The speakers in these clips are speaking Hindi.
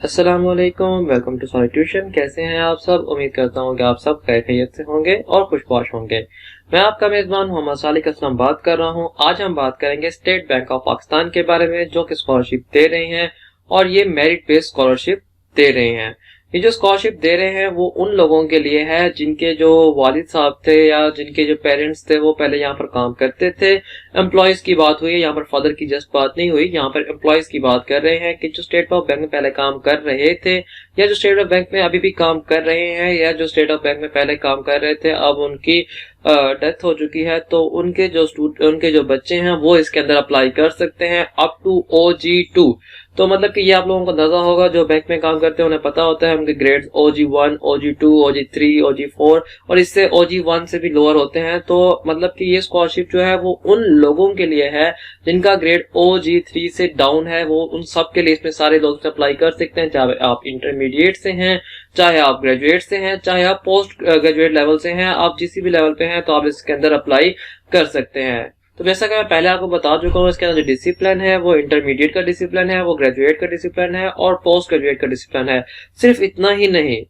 अस्सलामुअलैकुम, वेलकम टू सॉलिड ट्यूशन। कैसे हैं आप सब? उम्मीद करता हूँ कि आप सब खैरियत से होंगे और खुशबाश होंगे। मैं आपका मेजबान मोहम्मद सालिक असलम बात कर रहा हूँ। आज हम बात करेंगे स्टेट बैंक ऑफ पाकिस्तान के बारे में, जो कि स्कॉलरशिप दे रहे हैं और ये मेरिट बेस्ड स्कॉलरशिप दे रहे हैं। ये जो स्कॉलरशिप दे रहे हैं वो उन लोगों के लिए है जिनके जो वालिद साहब थे या जिनके जो पेरेंट्स थे वो पहले यहाँ पर काम करते थे। एम्प्लॉयज की बात हुई है, यहाँ पर फादर की जस्ट बात नहीं हुई। यहाँ पर एम्प्लॉयज की बात कर रहे हैं कि जो स्टेट ऑफ बैंक में पहले काम कर रहे थे या जो स्टेट ऑफ बैंक में अभी भी काम कर रहे हैं या जो स्टेट ऑफ बैंक में पहले काम कर रहे थे अब उनकी डेथ हो चुकी है, तो उनके जो बच्चे हैं वो इसके अंदर अप्लाई कर सकते हैं अप टू OG2। तो मतलब कि ये आप लोगों को अंदाजा होगा, जो बैंक में काम करते हैं उन्हें पता होता है उनके grades OG1, OG2, OG3, OG4 और इससे OG1 से भी लोअर होते हैं। तो मतलब कि ये स्कॉलरशिप जो है वो उन लोगों के लिए है जिनका ग्रेड OG3 से डाउन है। वो उन सब के लिए इसमें सारे लोग अप्लाई कर सकते हैं, चाहे आप इंटरमीडिएट से हैं, चाहे आप ग्रेजुएट से हैं, चाहे आप पोस्ट ग्रेजुएट लेवल से हैं, आप जिस भी लेवल पे हैं तो आप इसके अंदर अप्लाई कर सकते हैं। तो जैसा कि मैं पहले आपको बता चुका हूँ, इसके अंदर जो डिसिप्लिन है वो इंटरमीडिएट का डिसिप्लिन है, वो ग्रेजुएट का डिसिप्लिन है और पोस्ट ग्रेजुएट का डिसिप्लिन है। सिर्फ इतना ही नहीं,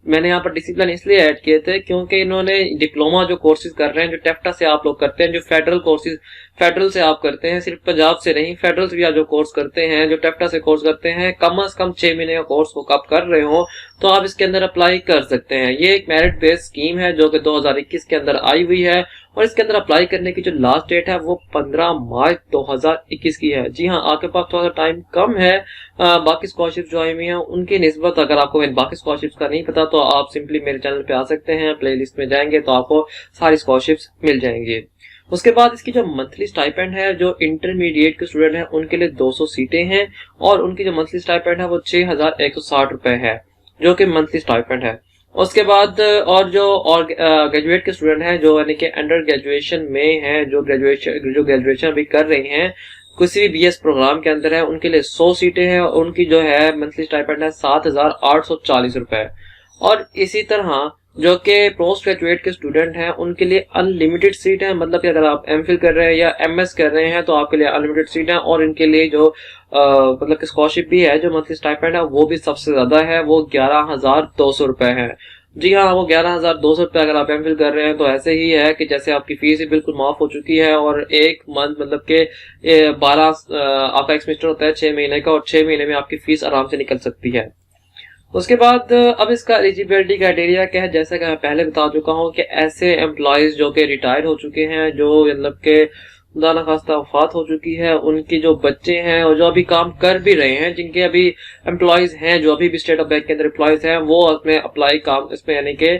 मैंने यहाँ पर डिसिप्लिन इसलिए ऐड किए थे क्योंकि इन्होंने डिप्लोमा जो कोर्सेज कर रहे हैं, जो टेफ्टा से आप लोग करते हैं, जो फेडरल कोर्सेज फेडरल से आप करते हैं, सिर्फ पंजाब से नहीं, फेडरल से भी आप जो कोर्स करते हैं, जो टेफ्टा से कोर्स करते हैं, कम से कम 6 महीने का कोर्स वो आप कर रहे हो तो आप इसके अंदर अप्लाई कर सकते हैं। ये एक मेरिट बेस्ड स्कीम है जो कि 2021 के अंदर आई हुई है और इसके अंदर अप्लाई करने की जो लास्ट डेट है वो 15 मार्च 2021 की है। जी हाँ, आपके पास थोड़ा सा टाइम कम है बाकी स्कॉलरशिप जो आई हुई है उनकी निस्बत। अगर आपको बाकी स्कॉलरशिप का नहीं पता तो आप सिंपली मेरे चैनल पे आ सकते हैं, प्ले लिस्ट में जाएंगे तो आपको सारी स्कॉलरशिप्स मिल जाएंगी। उसके बाद इसकी जो मंथली स्टाइपेंड है, जो इंटरमीडिएट के स्टूडेंट हैं उनके लिए 200 सीटें हैं और उनकी जो मंथली स्टाइपेंड है वो 6160 रुपए है, जो कि मंथली स्टाइपेंड है। उसके बाद और ग्रेजुएट के स्टूडेंट हैं, जो यानी कि अंडर ग्रेजुएशन में हैं, जो ग्रेजुएशन अभी कर रहे हैं किसी भी BS प्रोग्राम के अंदर है, उनके लिए 100 सीटें हैं और उनकी जो है मंथली स्टाइपेंड है 7840 रुपए। और इसी तरह जो कि पोस्ट ग्रेजुएट के स्टूडेंट हैं उनके लिए अनलिमिटेड सीट है। मतलब कि अगर आप MPhil कर रहे हैं या MS कर रहे हैं तो आपके लिए अनलिमिटेड सीट है और इनके लिए जो मतलब कि स्कॉलरशिप भी है, जो मंथली स्टाइपेंड है वो भी सबसे ज्यादा है, वो 11,200 रुपए है। जी हाँ, वो 11,200 रुपए अगर आप MPhil कर रहे हैं तो ऐसे ही है कि जैसे आपकी फीस ही बिल्कुल माफ हो चुकी है और एक मंथ मतलब के 12 आपका एक सेमेस्टर होता है 6 महीने का और 6 महीने में आपकी फीस आराम से निकल सकती है। उसके बाद अब इसका एलिजिबिलिटी क्राइटेरिया क्या है, जैसा कि मैं पहले बता चुका हूँ कि ऐसे एम्प्लॉयज जो कि रिटायर हो चुके हैं, जो मतलब के खुदा न खास्ता वफात हो चुकी है, उनके जो बच्चे हैं और जो अभी काम कर भी रहे हैं, जिनके अभी एम्प्लॉयज हैं, जो अभी भी स्टेट ऑफ बैंक के अंदर एम्प्लॉयज हैं, वो उसमें अप्लाई काम इसमें यानी कि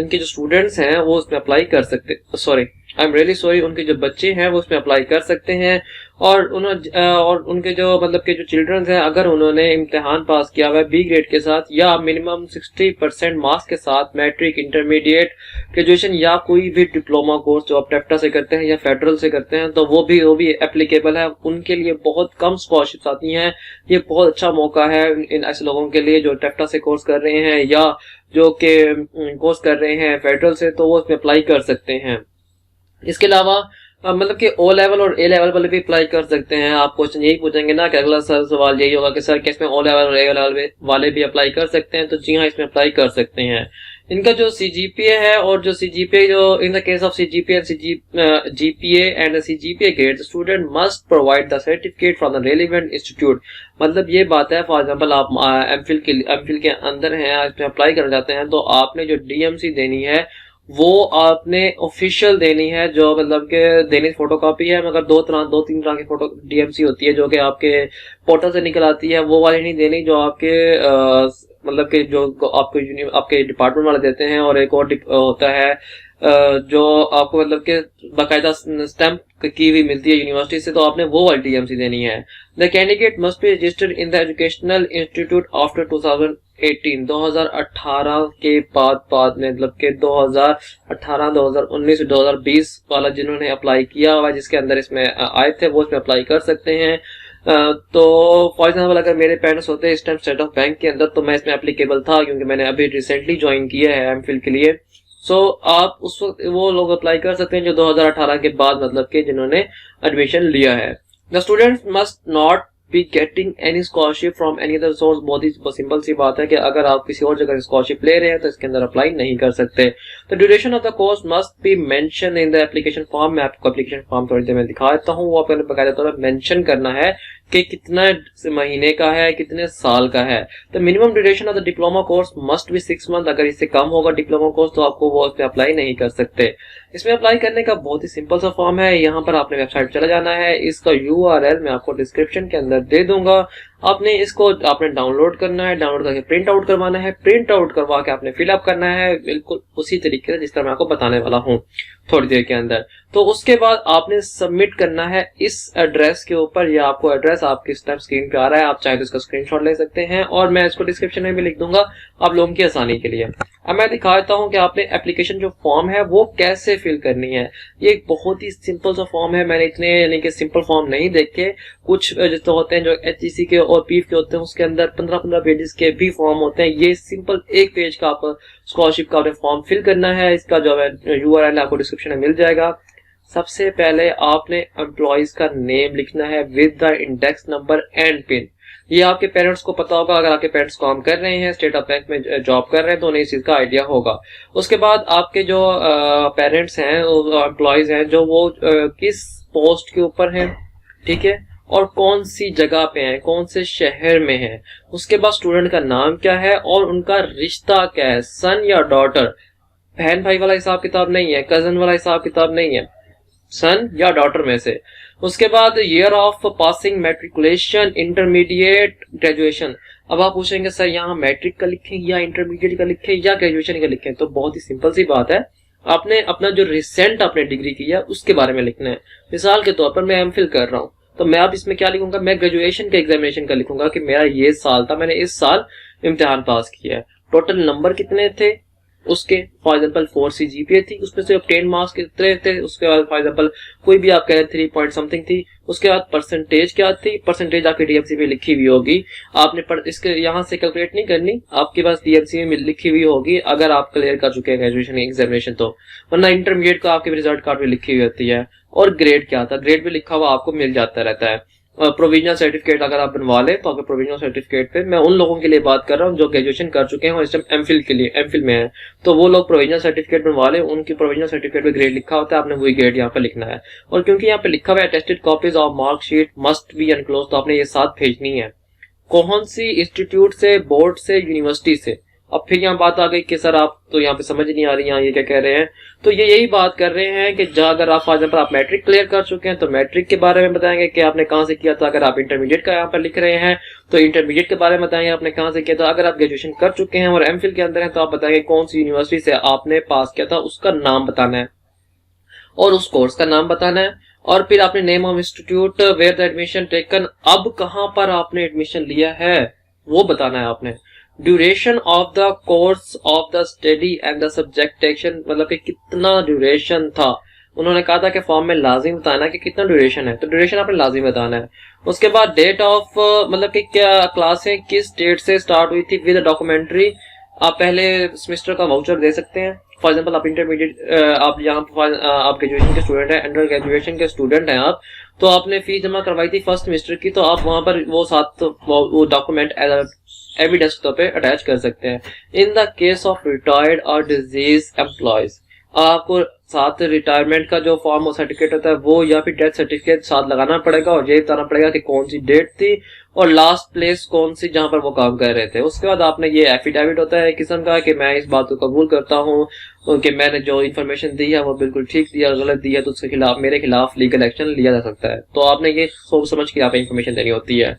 इनके जो स्टूडेंट्स हैं वो उसमें अप्लाई कर सकते, sorry I am really sorry, उनके जो बच्चे हैं वो उसमें अप्लाई कर सकते हैं। और उनके जो मतलब के जो चिल्ड्रंस हैं, अगर उन्होंने इम्तिहान पास किया हुआ है B ग्रेड के साथ या मिनिमम 60% मार्क्स के साथ, मैट्रिक, इंटरमीडिएट, ग्रेजुएशन या कोई भी डिप्लोमा कोर्स जो आप टेफ्टा से करते हैं या फेडरल से करते हैं, तो वो भी एप्लीकेबल है। उनके लिए बहुत कम स्कॉलरशिप्स आती हैं। ये बहुत अच्छा मौका है इन ऐसे लोगों के लिए जो टेफ्टा से कोर्स कर रहे हैं या जो कि कोर्स कर रहे हैं फेडरल से, तो वो उसमें अप्लाई कर सकते हैं। इसके अलावा मतलब कि O लेवल और A लेवल वाले भी अप्लाई कर सकते हैं। आप क्वेश्चन यही पूछेंगे ना कि अगला सवाल यही होगा कि सर क्या इसमें O लेवल और A लेवल वाले भी अप्लाई कर सकते हैं? तो जी हाँ, इसमें अप्लाई कर सकते हैं। इनका जो CGPA है और जो CGPA जो in the case of CGPA and GPA and CGPA grade, student must provide the certificate from the relevant institute. मतलब ये बात है, फॉर एग्जांपल आप MPhil के अंदर हैं, इसमें अप्लाई करना चाहते हैं, तो आपने जो DMC देनी है वो आपने ऑफिशियल देनी है, जो मतलब के देनी फोटोकॉपी है, मगर दो तीन तरह की फोटो DMC होती है जो कि आपके पोर्टल से निकल आती है, वो वाली नहीं देनी जो आपके मतलब के जो आपके डिपार्टमेंट वाले देते हैं। और एक और होता है जो आपको मतलब के बाकायदा स्टैंप की हुई मिलती है यूनिवर्सिटी से, तो आपने वो वाली DMC देनी है। The candidate must be registered in the educational institute after 2018 2018 के बाद में, मतलब के 2018, 2019, 2020 वाला जिन्होंने अप्लाई किया हुआ जिसके अंदर इसमें आए थे वो इसमें अप्लाई कर सकते हैं। तो फॉर एग्जाम्पल अगर मेरे पेरेंट्स होते इस टाइम स्टेट ऑफ बैंक के अंदर तो मैं इसमें एप्लीकेबल था, क्योंकि मैंने अभी रिसेंटली ज्वाइन किया है MPhil के लिए। सो आप उस वक्त वो लोग अप्लाई कर सकते हैं जो 2018 के बाद मतलब के जिन्होंने एडमिशन लिया है। The students must not be getting any scholarship from any other source. बहुत ही सिंपल सी बात है कि अगर आप किसी और जगह स्कॉलरशिप ले रहे हैं तो इसके अंदर अप्लाई नहीं कर सकते। तो duration of the course must be mention in the application form. मैं आपको एप्लीकेशन फॉर्म थोड़ी देर में दिखा देता हूँ। वो आपको बकायदा तौर पर मेंशन करना है कि कितना महीने का है, कितने साल का है। तो minimum duration of the diploma course must be 6 month. अगर इससे कम होगा डिप्लोमा कोर्स तो आपको वो उस पर अप्लाई नहीं कर सकते। इसमें अप्लाई करने का बहुत ही सिंपल सा फॉर्म है। यहाँ पर आपने वेबसाइट चला जाना है, इसका URL मैं आपको डिस्क्रिप्शन के अंदर दे दूंगा। आपने डाउनलोड करना है, डाउनलोड करके प्रिंट आउट करवाना है, प्रिंट आउट करवा के आपने फिलअप करना है बिल्कुल उसी तरीके से जिस तरह मैं आपको बताने वाला हूँ थोड़ी देर के अंदर। तो उसके बाद आपने सबमिट करना है इस एड्रेस के ऊपर। या आपको एड्रेस आपके इस टाइम स्क्रीन पे आ रहा है, आप चाहे तो इसका स्क्रीनशॉट ले सकते हैं और मैं इसको डिस्क्रिप्शन में भी लिख दूंगा आप लोगों की आसानी के लिए। अब मैं दिखा देता हूँ कि आपने एप्लीकेशन जो फॉर्म है वो कैसे फिल करनी है। ये एक बहुत ही सिंपल सा फॉर्म है। मैंने इतने यानी कि सिंपल फॉर्म नहीं देखे। कुछ जितने होते हैं जो HEC के और PIF के होते हैं उसके अंदर 15-15 पेजेस के भी फॉर्म होते हैं। ये सिंपल एक पेज का आपको स्कॉलरशिप का आपने फॉर्म फिल करना है। इसका जो है URL आपको डिस्क्रिप्शन में मिल जाएगा। सबसे पहले आपने एम्प्लॉइज का नेम लिखना है with the index number and pin. ये आपके पेरेंट्स को पता होगा। अगर आपके पेरेंट्स काम कर रहे हैं, स्टेट ऑफ बैंक में जॉब कर रहे हैं तो उन्हें इस चीज का आइडिया होगा। उसके बाद आपके जो पेरेंट्स हैं, एम्प्लॉइज हैं, जो वो किस पोस्ट के ऊपर हैं, ठीक है, और कौन सी जगह पे हैं, कौन से शहर में हैं। उसके बाद स्टूडेंट का नाम क्या है और उनका रिश्ता क्या है, सन या डॉटर। बहन भाई वाला हिसाब किताब नहीं है, कजन वाला हिसाब किताब नहीं है, सन या डॉटर में से। उसके बाद year of passing, matriculation, intermediate, graduation. अब आप पूछेंगे सर यहाँ मैट्रिक का लिखें या इंटरमीडिएट का लिखें या ग्रेजुएशन का लिखें। तो बहुत ही सिंपल सी बात है, आपने अपना जो रिसेंट आपने डिग्री की है उसके बारे में लिखना है। मिसाल के तौर पर मैं MPhil कर रहा हूँ तो मैं अब इसमें क्या लिखूंगा, मैं ग्रेजुएशन के एग्जामिनेशन का लिखूंगा कि मेरा ये साल था, मैंने इस साल इम्तिहान पास किया है, टोटल नंबर कितने थे उसके, फॉर एग्जाम्पल 4 CGPA थी, उसमें से ऑब्टेन मार्क्स कितने थे। उसके बाद फॉर एग्जाम्पल कोई भी आप कह रहे 3 पॉइंट समथिंग थी। उसके बाद परसेंटेज क्या थी, परसेंटेज आपकी DMC में लिखी हुई होगी। आपने इसके यहाँ से कैलकुलेट नहीं करनी, आपके पास DMC में लिखी हुई होगी अगर आप क्लियर कर चुके हैं ग्रेजुएशन एग्जामिनेशन तो। वरना इंटरमीडिएट का आपके रिजल्ट कार्ड में लिखी हुई होती है। और ग्रेड क्या था, ग्रेड भी लिखा हुआ आपको मिल जाता रहता है। प्रोविजनल सर्टिफिकेट अगर आप बनवा लें तो आपके प्रोविजनल सर्टिफिकेट पे, मैं उन लोगों के लिए बात कर रहा हूँ जो ग्रेजुएशन कर चुके हैं और इस टाइम MPhil में है, तो वो लोग प्रोविजनल सर्टिफिकेट बनवा लें। उनकी प्रोविजनल सर्टिफिकेट पे ग्रेड लिखा होता है, आपने वही ग्रेड यहाँ पे लिखना है। और क्योंकि यहाँ पे लिखा हुआ है attested copies of marksheet must be enclose, तो आपने ये साथ भेजनी है। कौन सी इंस्टीट्यूट से, बोर्ड से, यूनिवर्सिटी से। अब फिर यहाँ बात आ गई कि सर आप तो यहाँ पे समझ नहीं आ रही यहाँ ये क्या कह रहे हैं। तो ये यही बात कर रहे हैं कि अगर आप फॉर एग्जाम्पल आप मैट्रिक क्लियर कर चुके हैं तो मैट्रिक के बारे में बताएंगे कि आपने कहाँ से किया था। अगर आप इंटरमीडिएट का यहाँ पर लिख रहे हैं तो इंटरमीडिएट के बारे में बताएंगे आपने कहाँ से किया था। अगर आप ग्रेजुएशन कर चुके हैं और MPhil के अंदर हैं तो आप बताएंगे कौन सी यूनिवर्सिटी से आपने पास किया था, उसका नाम बताना है और उस कोर्स का नाम बताना है। और फिर आपने name of institute where the admission taken, अब कहाँ पर आपने एडमिशन लिया है वो बताना है आपने। Duration of the course of the study and the subjectation, मतलब कि कितना ड्यूरेशन था। उन्होंने कहा था कि फॉर्म में लाजिम बताना कि कितना ड्यूरेशन है, तो ड्यूरेशन आपने लाजिम बताना है। उसके बाद डेट ऑफ, मतलब कि क्या क्लासें किस डेट से स्टार्ट हुई थी विद डॉक्यूमेंट्री। आप पहले सेमेस्टर का वाउचर दे सकते हैं। फॉर एग्जाम्पल आप इंटरमीडिएट, आप यहाँ आप ग्रेजुएशन के स्टूडेंट हैं, अंडर ग्रेजुएशन के स्टूडेंट हैं आप, तो आपने फीस जमा करवाई थी फर्स्ट सेमेस्टर की, तो आप वहां पर वो साथ वो डॉक्यूमेंट एविडेंस के तौर पे अटैच कर सकते हैं। In the case of retired और डिजीज एम्प्लॉयज, आपको साथ रिटायरमेंट का जो फॉर्म और सर्टिफिकेट होता है वो या फिर डेथ सर्टिफिकेट साथ लगाना पड़ेगा और ये बताना पड़ेगा कि कौन सी डेट थी और लास्ट प्लेस कौन सी जहां पर वो काम कर रहे थे। उसके बाद आपने ये एफिडेविट होता है किस्म का कि मैं इस बात को कबूल करता हूँ कि मैंने जो इन्फॉर्मेशन दी है वो बिल्कुल ठीक दी है, गलत दी है तो उसके खिलाफ मेरे खिलाफ लीगल एक्शन लिया जा सकता है। तो आपने ये सोच समझ के यहाँ पे इन्फॉर्मेशन देनी होती है।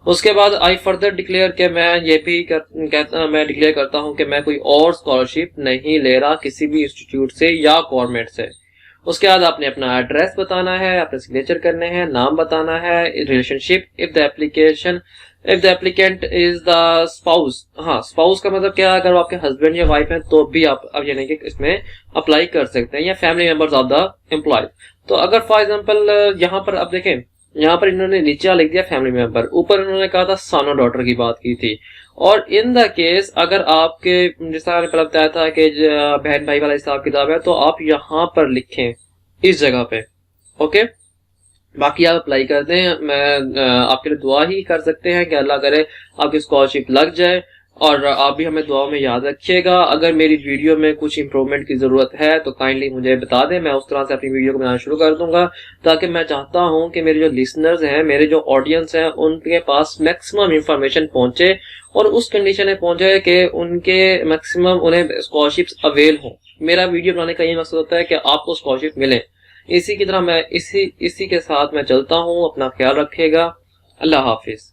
उसके बाद आई फर्दर डिक्लेयर के मैं ये भी मैं डिक्लेयर करता हूं कि मैं कोई और स्कॉलरशिप नहीं ले रहा किसी भी इंस्टीट्यूट से या गवर्नमेंट से। उसके बाद आपने अपना एड्रेस बताना है, अपने सिग्नेचर करने हैं, नाम बताना है, relationship, if the applicant is the spouse. हाँ, स्पाउस का मतलब क्या है, अगर वो आपके हस्बैंड या वाइफ है तो भी आप अब यानी कि इसमें अप्लाई कर सकते हैं, या family members of the employ. तो अगर फॉर एग्जाम्पल यहाँ पर आप देखें, यहाँ पर इन्होंने नीचे लिख दिया फैमिली मेंबर, ऊपर इन्होंने कहा था सन और डॉटर की बात की थी। और इन द केस अगर आपके जैसा मैंने बताया था कि बहन भाई वाला हिसाब किताब है तो आप यहाँ पर लिखें इस जगह पे, ओके। बाकी आप अप्लाई कर दें। मैं आपके लिए दुआ ही कर सकते हैं कि अल्लाह करे आपकी स्कॉलरशिप लग जाए। और आप भी हमें दुआ में याद रखिएगा। अगर मेरी वीडियो में कुछ इंप्रूवमेंट की ज़रूरत है तो काइंडली मुझे बता दें, मैं उस तरह से अपनी वीडियो को बनाना शुरू कर दूंगा, ताकि मैं चाहता हूं कि मेरे जो लिसनर्स हैं, मेरे जो ऑडियंस हैं, उनके पास मैक्सिमम इंफॉर्मेशन पहुंचे और उस कंडीशन में पहुंचे कि उनके मैक्सिमम उन्हें स्कॉलरशिप्स अवेल हो। मेरा वीडियो बनाने का ये मकसद होता है कि आपको स्कॉलरशिप मिले। इसी की तरह मैं इसी के साथ मैं चलता हूँ। अपना ख्याल रखिएगा। अल्लाह हाफिज।